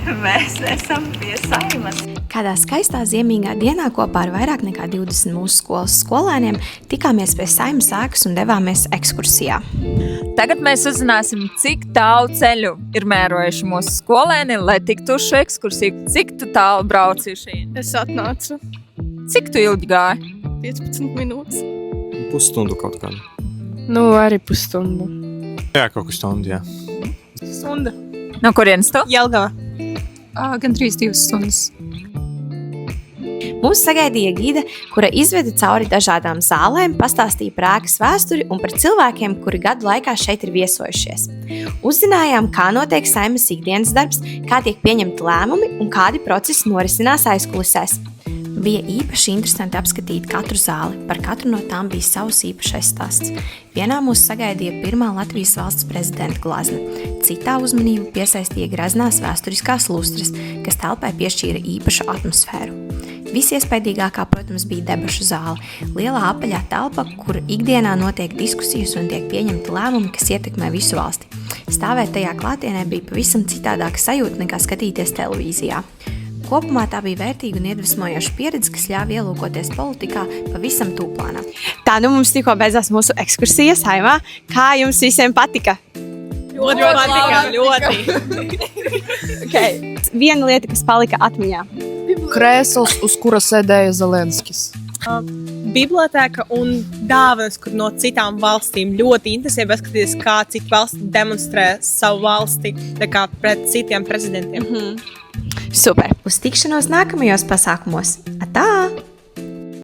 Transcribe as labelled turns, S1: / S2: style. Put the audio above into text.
S1: Mēs esam pie Saimas.
S2: Kādā skaistā ziemīgā dienā kopā ar vairāk nekā 20 mūsu skolas skolēniem tikāmies pie Saimas ēkas un devāmies ekskursijā.
S3: Tagad mēs uzzināsim, cik tālu ceļu ir mērojuši mūsu skolēni, lai tiktu uz šo ekskursiju. Cik tu tālu brauci šeit?
S4: Es atnācu
S3: Cik tu ilgi gāji?
S4: 15 minūtes.
S5: Pusstundu kaut kādu.
S4: Arī pusstundu.
S5: Jā, kaut kas stundu, jā.
S4: Stunda.
S3: No kurienes tu?
S4: Jelgava.
S6: Gandrīz 2 stundas.
S2: Mūs sagaidīja gide, kura izveda cauri dažādām zālēm, pastāstīja par ēkas vēsturi un par cilvēkiem, kuri gadu laikā šeit ir viesojušies. Uzzinājām, kā notiek Saimas ikdienas darbs, kā tiek pieņemti lēmumi un kādi procesi norisinās aizkulisēs. Bija īpaši interesanti apskatīt katru zāli, par katru no tām bija savs īpašais stāsts. Vienā mūs sagaidīja pirmā Latvijas valsts prezidenta glazna, citā uzmanību piesaistīja graznās vēsturiskās lustras, kas telpai piešķīra īpašu atmosfēru. Visiespaidīgākā, protams, bija debašu zāle, lielā apaļā telpa, kur ikdienā notiek diskusijas un tiek pieņemti lēmumi, kas ietekmē visu valsti. Stāvēt tajā klātienē bija pavisam citādāka sajūta nekā skatīties televīzijā. Kopumā tā bija vērtīga un iedvesmojoša pieredze, kas ļāva ielūkoties politikā pavisam tūplānā.
S7: Tā mums tikko beidzās mūsu ekskursija Saimā. Kā jums visiem patika?
S4: Ļoti patika, ļoti.
S7: Okay. Viena lieta, kas palika atmiņā.
S6: Krēsls, uz kura sēdēja Zelenskis.
S4: Bibliotēka un dāvanas, kur no citām valstīm ļoti interesē paskatīties, kā citi valsti demonstrē savu valsti pret citiem prezidentiem.
S7: Super!
S2: Uz tikšanos nākamajos pasākumos! Atā!